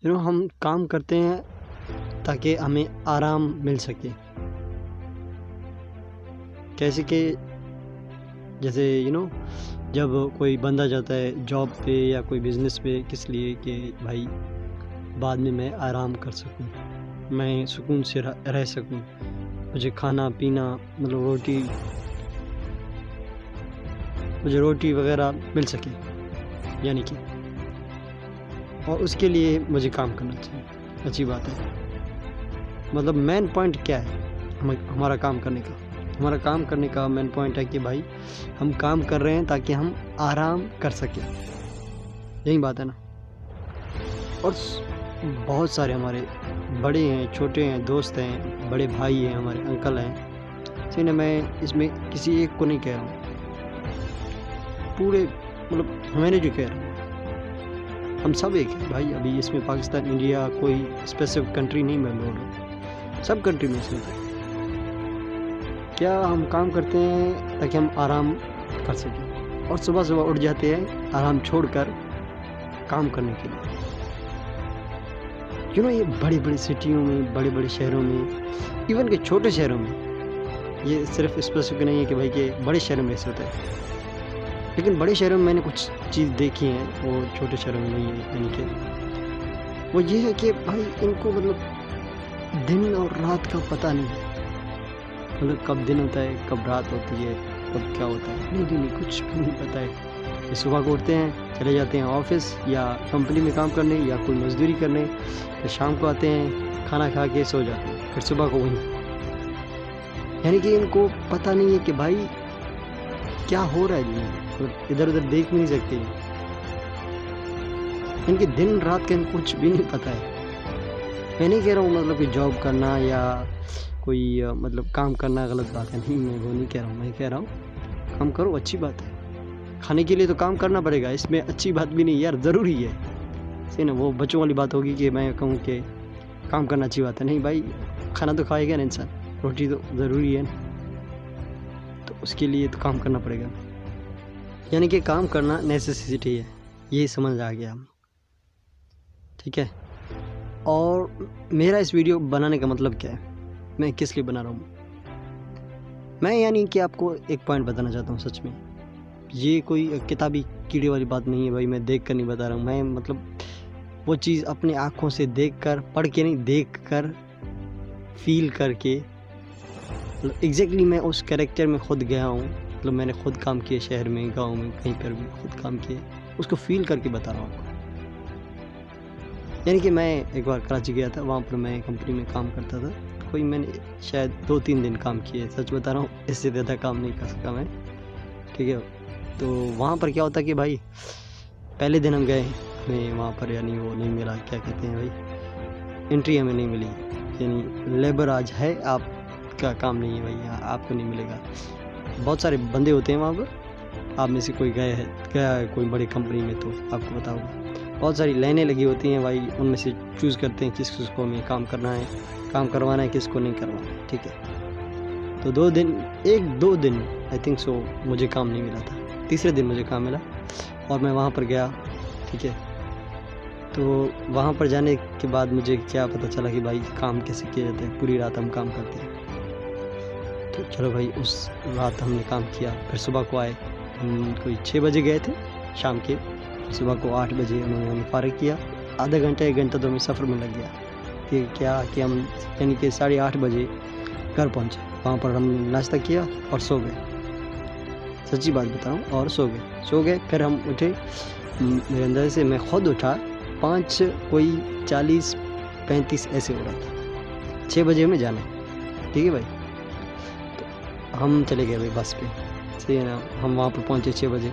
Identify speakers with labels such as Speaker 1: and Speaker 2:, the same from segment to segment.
Speaker 1: हम काम करते हैं ताकि हमें आराम मिल सके। कैसे कि जैसे जब कोई बंदा जाता है जॉब पे या कोई बिज़नेस पे, किस लिए कि भाई बाद में मैं आराम कर सकूं, मैं सुकून से रह सकूं, मुझे खाना पीना मतलब मुझे रोटी वगैरह मिल सके, यानी कि, और उसके लिए मुझे काम करना चाहिए। अच्छी बात है। मतलब मेन पॉइंट क्या है हमारा काम करने का? हमारा काम करने का मेन पॉइंट है कि भाई हम काम कर रहे हैं ताकि हम आराम कर सकें। यही बात है ना। और बहुत सारे हमारे बड़े हैं, छोटे हैं, दोस्त हैं, बड़े भाई हैं, हमारे अंकल हैं, इसलिए मैं इसमें किसी एक को नहीं कह रहा हूँ, पूरे मतलब मैंने जो कह रहा हूँ, हम सब एक हैं भाई। अभी इसमें पाकिस्तान, इंडिया, कोई स्पेसिफिक कंट्री नहीं मैं बोल रहा हूँ, सब कंट्री में इसमें क्या हम काम करते हैं ताकि हम आराम कर सकें, और सुबह सुबह उठ जाते हैं आराम छोड़कर काम करने के लिए। ये बड़ी बड़ी सिटियों में, बड़े बड़े शहरों में, इवन के छोटे शहरों में, ये सिर्फ स्पेसिफिक नहीं है कि भाई के बड़े शहरों में ऐसे होता है, लेकिन बड़े शहरों में मैंने कुछ चीज़ देखी हैं, वो छोटे शहरों में नहीं है। यानी कि वो ये है कि भाई इनको मतलब दिन और रात का पता नहीं है, मतलब कब दिन होता है, कब रात होती है, कब क्या होता है, नहीं कुछ भी नहीं पता है। ये सुबह को उठते हैं, चले जाते हैं ऑफिस या कंपनी में काम करने या कोई मजदूरी करने, फिर शाम को आते हैं, खाना खा के सो जाते हैं, फिर सुबह को वहीं। यानी कि इनको पता नहीं है कि भाई क्या हो रहा है दुनिया में, इधर उधर देख भी नहीं सकते। इनके दिन रात का कुछ भी नहीं पता है। मैं नहीं कह रहा हूँ मतलब कि जॉब करना या कोई मतलब काम करना गलत बात है, नहीं, मैं वो नहीं कह रहा हूँ। मैं कह रहा हूँ काम करो, अच्छी बात है, खाने के लिए तो काम करना पड़ेगा, इसमें अच्छी बात भी नहीं यार, ज़रूरी है। सही ना, वो बच्चों वाली बात होगी कि मैं कहूँ कि काम करना अच्छी बात है। नहीं भाई, खाना तो खाएगा ना इंसान, रोटी तो ज़रूरी है ना, तो उसके लिए तो काम करना पड़ेगा। यानी कि काम करना नेसेसिटी है, ये समझ आ गया, ठीक है। और मेरा इस वीडियो बनाने का मतलब क्या है, मैं किस लिए बना रहा हूँ? मैं यानी कि आपको एक पॉइंट बताना चाहता हूँ। सच में ये कोई किताबी कीड़े वाली बात नहीं है भाई, मैं देख कर नहीं बता रहा हूँ। मैं मतलब वो चीज़ अपने आँखों से देख कर, पढ़ के नहीं, देख कर, फील करके, मतलब एग्जैक्टली मैं उस कैरेक्टर में खुद गया हूँ। मतलब मैंने खुद काम किया, शहर में, गाँव में, कहीं पर भी खुद काम किया, उसको फील करके बता रहा हूँ आपको। यानी कि मैं एक बार कराची गया था, वहाँ पर मैं कंपनी में काम करता था, कोई मैंने शायद 2-3 दिन काम किए, सच बता रहा हूँ, इससे ज़्यादा काम नहीं कर सका मैं, ठीक है। तो वहाँ पर क्या होता कि भाई पहले दिन हम गए, हमें वहाँ पर यानी वो नहीं मिला, क्या कहते हैं भाई, एंट्री हमें नहीं मिली, यानी लेबर आज है, आपका काम नहीं है भाई, आपको नहीं मिलेगा। बहुत सारे बंदे होते हैं वहाँ पर, आप में से कोई गया है कोई बड़ी कंपनी में तो आपको पता होगा, बहुत सारी लाइनें लगी होती हैं भाई, उनमें से चूज़ करते हैं किस को हमें काम करना है, काम करवाना है, किसको नहीं करवाना है, ठीक है। तो 2 दिन आई थिंक सो मुझे काम नहीं मिला था, तीसरे दिन मुझे काम मिला और मैं वहाँ पर गया, ठीक है। तो वहाँ पर जाने के बाद मुझे क्या पता चला कि भाई काम कैसे किया जाता है, पूरी रात हम काम करते हैं। तो चलो भाई, उस रात हमने काम किया, फिर सुबह को आए, हम कोई 6 बजे गए थे शाम के, सुबह को 8 बजे उन्होंने हमें फारिग किया। आधा घंटा 1 घंटा तो हमें सफ़र में लग गया कि क्या कि हम यानी कि 8:30 बजे घर पहुँचे। वहाँ पर हम नाश्ता किया और सो गए, सच्ची बात बता रहा हूँ, और सो गए। फिर हम उठे, मेरे अंदर से मैं खुद उठा 5 कोई 40-35 ऐसे हो रहा था, 6 बजे हमें जाना है, ठीक है भाई। तो हम चले गए भाई बस पे, सही है ना। हम वहाँ पर पहुँचे 6 बजे,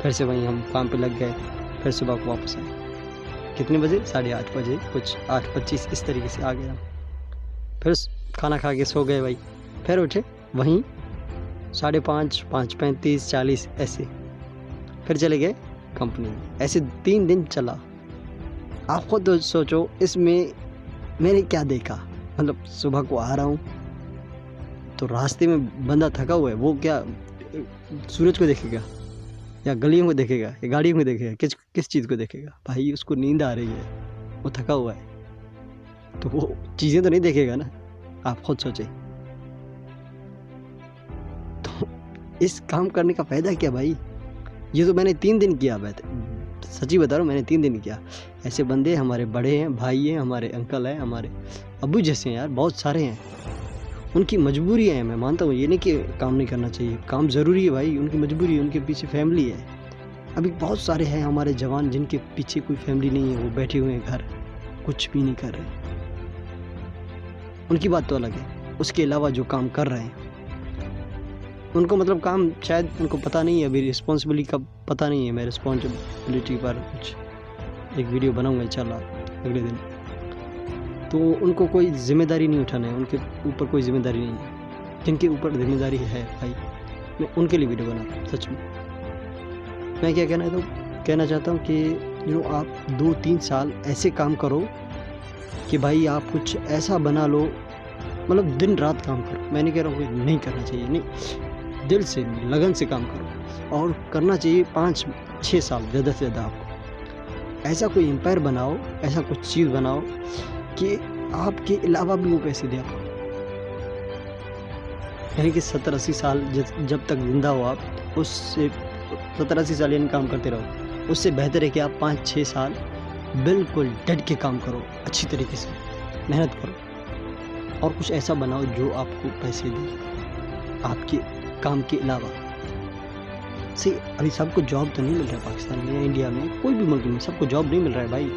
Speaker 1: फिर से वहीं हम काम पे लग गए, फिर सुबह को वापस आए, कितने बजे, 8:30 बजे, कुछ 8:25 इस तरीके से आ गए हम। फिर खाना खा के सो गए भाई, फिर उठे वहीं 5:30, 5:35, 40 ऐसे, फिर चले गए कंपनी में। ऐसे 3 दिन चला। आप खुद सोचो इसमें मैंने क्या देखा। मतलब सुबह को आ रहा हूँ तो रास्ते में बंदा थका हुआ है, वो क्या सूरज को देखेगा या गलियों को देखेगा या गाड़ियों को देखेगा, किस चीज़ को देखेगा भाई? उसको नींद आ रही है, वो थका हुआ है, तो वो चीज़ें तो नहीं देखेगा ना, आप खुद सोचें। तो इस काम करने का फ़ायदा क्या भाई? ये तो मैंने 3 दिन किया, सच्ची बता रहा हूँ, मैंने 3 दिन किया। ऐसे बंदे हमारे बड़े हैं, भाई हैं, हमारे अंकल हैं, हमारे अब्बू जैसे हैं यार, बहुत सारे हैं। उनकी मजबूरी है, मैं मानता हूँ, ये नहीं कि काम नहीं करना चाहिए, काम ज़रूरी है भाई, उनकी मजबूरी है, उनके पीछे फैमिली है। अभी बहुत सारे हैं हमारे जवान जिनके पीछे कोई फैमिली नहीं है, वो बैठे हुए हैं घर, कुछ भी नहीं कर रहे। उनकी बात तो अलग है, उसके अलावा जो काम कर रहे हैं उनको मतलब काम शायद उनको पता नहीं है, अभी रिस्पॉन्सिबिलिटी का पता नहीं है। मैं रिस्पॉन्सिबिलिटी पर कुछ एक वीडियो बनाऊंगा इंशाल्लाह अगले दिन। तो उनको कोई जिम्मेदारी नहीं उठाना है, उनके ऊपर कोई जिम्मेदारी नहीं है। जिनके ऊपर जिम्मेदारी है भाई, मैं उनके लिए वीडियो बना रहा हूँ। सच में मैं क्या कहना चाहता हूँ कि जो आप 2-3 साल ऐसे काम करो कि भाई आप कुछ ऐसा बना लो, मतलब दिन रात काम करो। मैं नहीं कह रहा हूँ कि नहीं करना चाहिए, नहीं, दिल से लगन से काम करो, और करना चाहिए 5-6 साल ज़्यादा से ज़्यादा। आपको ऐसा कोई एम्पायर बनाओ, ऐसा कुछ चीज़ बनाओ कि आपके अलावा भी वो पैसे दे आपको। यानी कि 70-80 साल जब तक जिंदा हो आप, उससे 70-80 साल यानी काम करते रहो। उससे बेहतर है कि आप 5-6 साल बिल्कुल डट के काम करो, अच्छी तरीके से मेहनत करो, और कुछ ऐसा बनाओ जो आपको पैसे दे आपके काम के अलावा से। अभी सबको जॉब तो नहीं मिल रहा है पाकिस्तान में, इंडिया में, कोई भी मुल्क में सबको जॉब नहीं मिल रहा है भाई।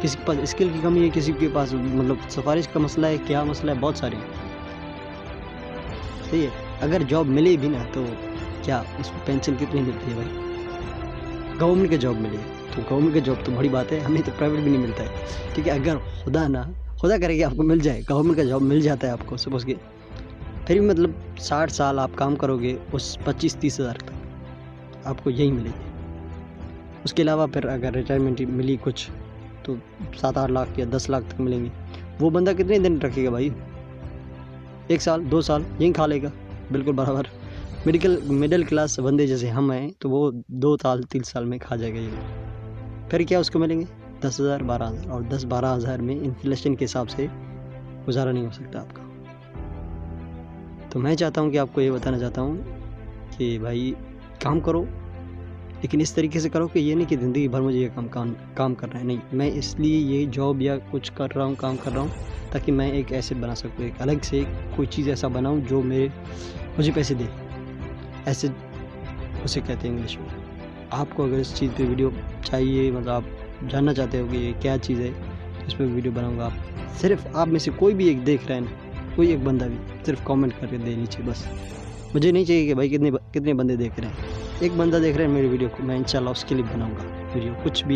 Speaker 1: किसी के पास स्किल की कमी है, किसी के पास मतलब सिफारिश का मसला है, क्या मसला है, बहुत सारे हैं। सही है, अगर जॉब मिले भी ना तो क्या उसमें पेंशन कितनी मिलती है भाई? गवर्नमेंट की जॉब मिले तो गवर्नमेंट की जॉब तो बड़ी बात है, हमें तो प्राइवेट भी नहीं मिलता है। ठीक है, अगर खुदा करे कि आपको मिल जाए, गवर्नमेंट का जॉब मिल जाता है आपको सपोज के, फिर भी मतलब 60 साल आप काम करोगे, उस 25-30 हज़ार तक आपको यही मिलेगी। उसके अलावा फिर अगर रिटायरमेंट मिली कुछ तो 7-8 लाख या 10 लाख तक मिलेंगे। वो बंदा कितने दिन रखेगा भाई? 1 साल 2 साल यहीं खा लेगा बिल्कुल बराबर। मिडिल क्लास बंदे जैसे हम हैं तो वो 2 साल 3 साल में खा जाएगा ये। फिर क्या उसको मिलेंगे 10,000 12,000, और 10-12 हज़ार में इन्फ्लेशन के हिसाब से गुजारा नहीं हो सकता आपका। तो मैं चाहता हूँ कि आपको ये बताना चाहता हूँ कि भाई काम करो, लेकिन इस तरीके से करो कि ये नहीं कि ज़िंदगी भर मुझे ये काम करना है। नहीं, मैं इसलिए ये जॉब या कुछ कर रहा हूँ, काम कर रहा हूँ ताकि मैं एक ऐसे बना सकूँ, एक अलग से कोई चीज़ ऐसा बनाऊँ जो मुझे पैसे दे। ऐसे उसे कहते हैं इंग्लिश में। आपको अगर इस चीज़ पे वीडियो चाहिए, मतलब आप जानना चाहते हो कि ये क्या चीज़ है, तो इस पर वीडियो बनाऊँगा। आप सिर्फ आप में से कोई भी एक देख रहे हैं ना, कोई एक बंदा भी सिर्फ कमेंट करके दे नीचे बस। मुझे नहीं चाहिए कि भाई कितने बंदे देख रहे हैं, एक बंदा देख रहे हैं मेरी वीडियो को, मैं इंशाल्लाह उसके लिए बनाऊंगा वीडियो, कुछ भी।